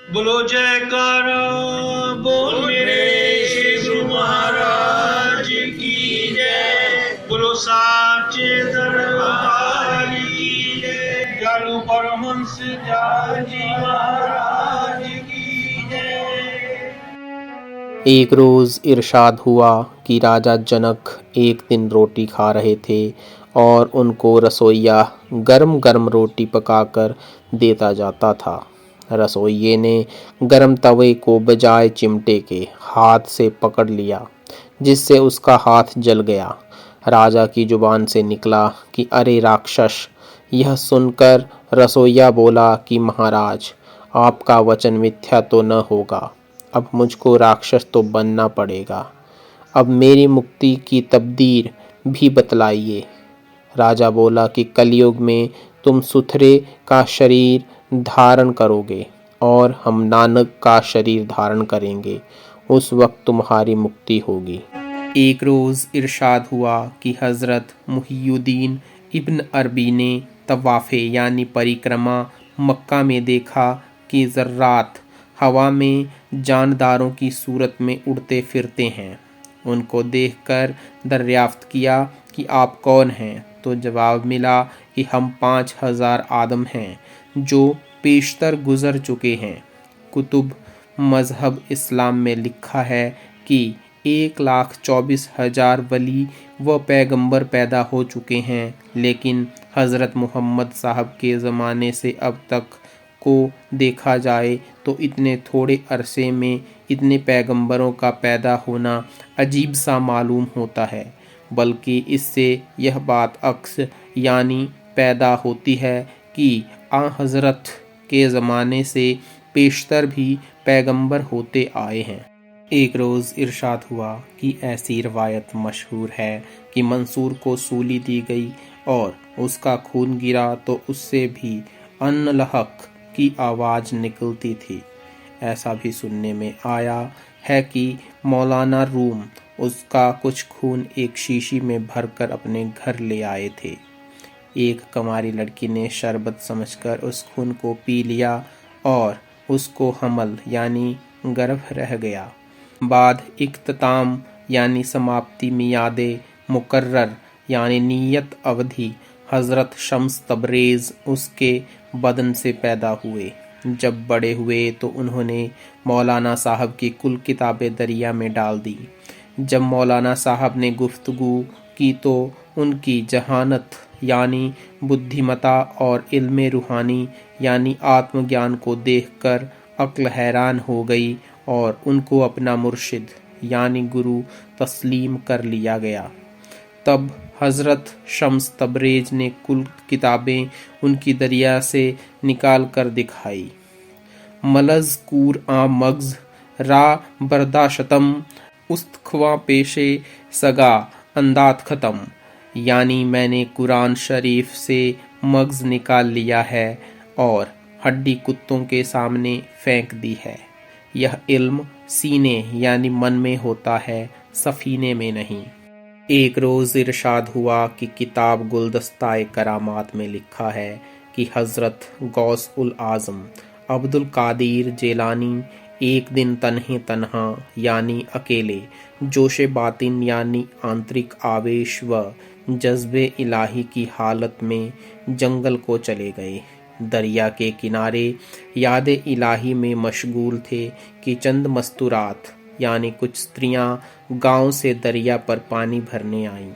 बोलो जयकारा बोल मेरे श्री गुरु महाराज की जय। बोलो साचे दरबार की जय। जालू परमहंस जी महाराज की जय। एक रोज़ इरशाद हुआ कि राजा जनक एक दिन रोटी खा रहे थे और उनको रसोइया गरम गरम रोटी पकाकर देता जाता था। रसोइये ने गरम तवे को बजाय चिमटे के हाथ से पकड़ लिया, जिससे उसका हाथ जल गया। राजा की जुबान से निकला कि अरे राक्षस! यह सुनकर रसोइया बोला कि महाराज, आपका वचन मिथ्या तो न होगा। अब मुझको राक्षस तो बनना पड़ेगा। अब मेरी मुक्ति की तदबीर भी बतलाइए। राजा बोला कि कलयुग में तुम सुथरे का शरीर धारण करोगे और हम नानक का शरीर धारण करेंगे। उस वक्त तुम्हारी मुक्ति होगी। एक रोज़ इरशाद हुआ कि हज़रत मुहियुद्दीन इब्न अरबी ने तवाफ़े यानी परिक्रमा मक्का में देखा कि ज़र्रात हवा में जानदारों की सूरत में उड़ते फिरते हैं। उनको देखकर दरियाफ्त किया कि आप कौन हैं, तो जवाब मिला कि हम 5000 आदम हैं जो पेशतर गुज़र चुके हैं। कुतुब मज़हब इस्लाम में लिखा है कि 1,24,000 वली व पैगंबर पैदा हो चुके हैं, लेकिन हज़रत मोहम्मद साहब के ज़माने से अब तक को देखा जाए तो इतने थोड़े अरसे में इतने पैगंबरों का पैदा होना अजीब सा मालूम होता है। बल्कि इससे यह बात अक्स यानी पैदा होती है कि आ हज़रत के ज़माने से पेशतर भी पैगंबर होते आए हैं। एक रोज़ इरशाद हुआ कि ऐसी रवायत मशहूर है कि मंसूर को सूली दी गई और उसका खून गिरा तो उससे भी अनलहक की आवाज़ निकलती थी। ऐसा भी सुनने में आया है कि मौलाना रूम उसका कुछ खून एक शीशी में भरकर अपने घर ले आए थे। एक कंवारी लड़की ने शरबत समझकर उस खून को पी लिया और उसको हमल यानी गर्भ रह गया। बाद इख्तिताम यानी समाप्ति मियादे मुकर्रर यानी नियत अवधि हज़रत शम्स तबरेज़ उसके बदन से पैदा हुए। जब बड़े हुए तो उन्होंने मौलाना साहब की कुल किताबें दरिया में डाल दी। जब मौलाना साहब ने गुफ्तगू की तो उनकी जहानत यानी बुद्धिमता और इल्म रूहानी यानी आत्मज्ञान को देखकर अक्ल हैरान हो गई और उनको अपना मुर्शिद यानी गुरु तस्लीम कर लिया गया। तब हज़रत शम्स तबरेज ने कुल किताबें उनकी दरिया से निकाल कर दिखाई। मलज कूर आ मग्ज रा बर्दाशतम उस्तख्वा पेशे सगा अंदात ख़त्म, यानी मैंने कुरान शरीफ से मग्ज निकाल लिया है और हड्डी कुत्तों के सामने फेंक दी है। यह इल्म सीने यानी मन में होता है, सफीने में नहीं। एक रोज़ इरशाद हुआ कि किताब गुलदस्ताए करामात में लिखा है कि हज़रत गौस उल आज़म अब्दुल कादिर जेलानी एक दिन तन्हे तन्हा यानी अकेले जोशे बातिन यानी आंतरिक आवेश व जज्बे इलाही की हालत में जंगल को चले गए। दरिया के किनारे याद इलाही में मशगूल थे कि चंद मस्तूरात यानी कुछ स्त्रियां गांव से दरिया पर पानी भरने आईं।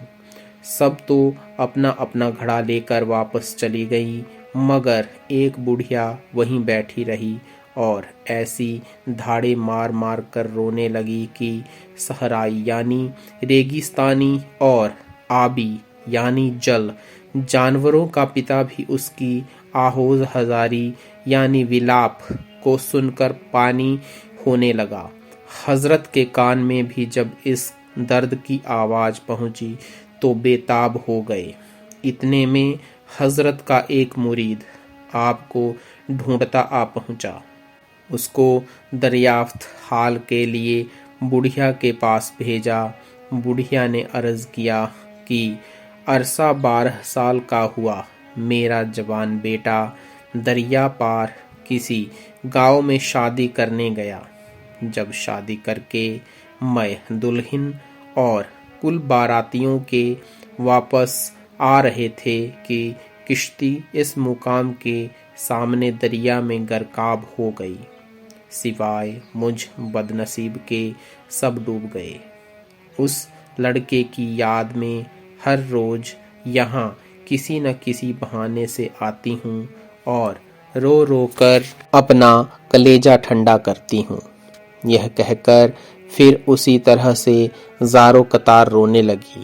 सब तो अपना अपना घड़ा लेकर वापस चली गई, मगर एक बुढ़िया वहीं बैठी रही और ऐसी धाड़े मार मार कर रोने लगी कि सहराई यानी रेगिस्तानी और आबी यानी जल जानवरों का पिता भी उसकी आहोज हजारी यानी विलाप को सुनकर पानी होने लगा। हजरत के कान में भी जब इस दर्द की आवाज़ पहुंची तो बेताब हो गए। इतने में हजरत का एक मुरीद आपको ढूंढता आ पहुंचा। उसको दरियाफ्त हाल के लिए बुढ़िया के पास भेजा। बुढ़िया ने अर्ज़ किया कि अरसा 12 साल का हुआ, मेरा जवान बेटा दरिया पार کسی گاؤں میں شادی کرنے گیا۔ جب شادی کر کے میں دلہن اور کل باراتیوں کے واپس آ رہے تھے کہ کشتی اس مقام کے سامنے دریا میں غرقاب ہو گئی۔ سوائے مجھ بد نصیب کے سب ڈوب گئے۔ اس لڑکے کی یاد میں ہر روز یہاں کسی نہ کسی بہانے سے آتی ہوں اور رو رو کر اپنا کلیجہ ٹھنڈا کرتی ہوں۔ یہ کہہ کر پھر اسی طرح سے زاروں قطار رونے لگی۔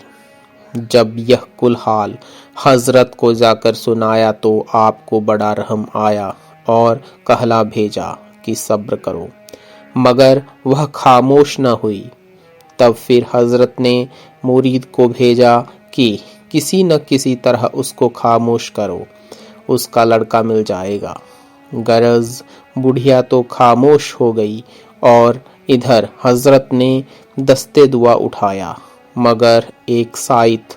جب یہ کل حال حضرت کو جا کر سنایا تو آپ کو بڑا رحم آیا اور کہلا بھیجا کہ صبر کرو، مگر وہ خاموش نہ ہوئی۔ تب پھر حضرت نے مرید کو بھیجا کہ کسی نہ کسی طرح اس کو خاموش کرو، اس کا لڑکا مل جائے گا۔ غرض بڑھیا تو خاموش ہو گئی اور ادھر حضرت نے دستے دعا اٹھایا، مگر ایک ساعت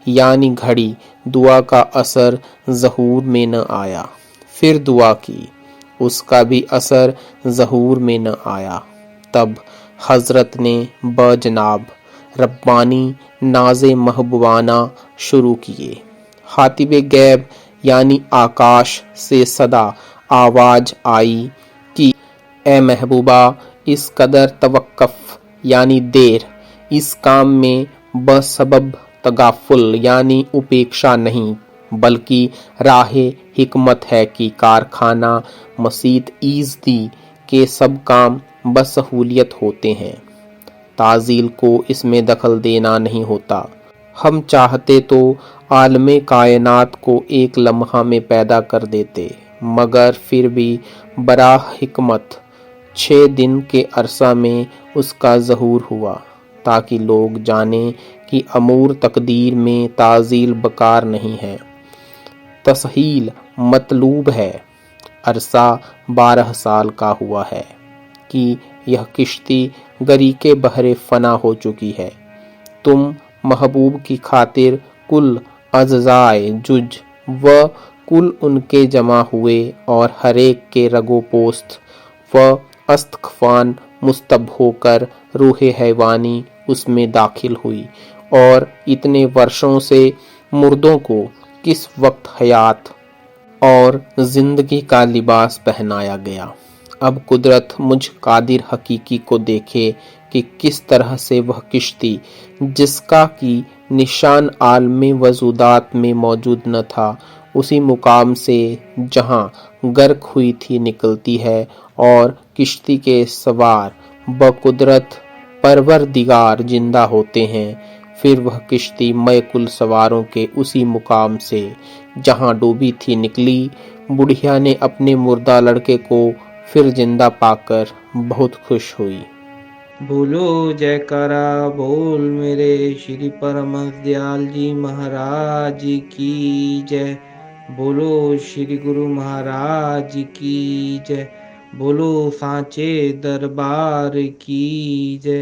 یعنی گھڑی دعا کا اثر ظہور میں نہ آیا۔ پھر دعا کی، اس کا بھی اثر ظہور میں نہ آیا۔ تب حضرت نے بجناب ربانی ناز محبوبانہ شروع کیے۔ حاطب غیب یعنی آکاش سے صدا آواز آئی کہ اے محبوبہ، اس قدر توقف یعنی دیر اس کام میں بسبب تغافل یعنی اپیکشا نہیں، بلکہ راہ حکمت ہے کہ کارخانہ مسیت ایزدی کے سب کام بسہولیت ہوتے ہیں۔ تعجیل کو اس میں دخل دینا نہیں ہوتا۔ ہم چاہتے تو عالم کائنات کو ایک لمحہ میں پیدا کر دیتے، مگر پھر بھی براہ حکمت 6 دن کے عرصہ میں اس کا ظہور ہوا، تاکہ لوگ جانیں کہ امور تقدیر میں تعجیل بکار نہیں ہے، تسہیل مطلوب ہے۔ عرصہ 12 سال کا ہوا ہے کہ یہ کشتی غریق بحر فنا ہو چکی ہے۔ تم محبوب کی خاطر کل اجزائے جز و کل ان کے جمع ہوئے اور ہر ایک کے رگ و پوست و استخوان مستب ہو کر روح حیوانی اس میں داخل ہوئی، اور اتنے ورشوں سے مردوں کو کس وقت حیات اور زندگی کا لباس پہنایا گیا۔ اب قدرت مجھ قادر حقیقی کو دیکھے کہ کس طرح سے وہ کشتی جس کا کی نشان عالم وجودات میں موجود نہ تھا، اسی مقام سے جہاں غرق ہوئی تھی نکلتی ہے، اور کشتی کے سوار بقدرت پروردگار زندہ ہوتے ہیں۔ پھر وہ کشتی میں کل سواروں کے اسی مقام سے جہاں ڈوبی تھی نکلی۔ بڑھیا نے اپنے مردہ لڑکے کو پھر زندہ پا کر بہت خوش ہوئی۔ بولو جے کرا بول میرے شری پرمہنس دیال جی مہاراج کی جے، بولو شری گرو مہاراج کی جے، بولو سانچے دربار کی جے۔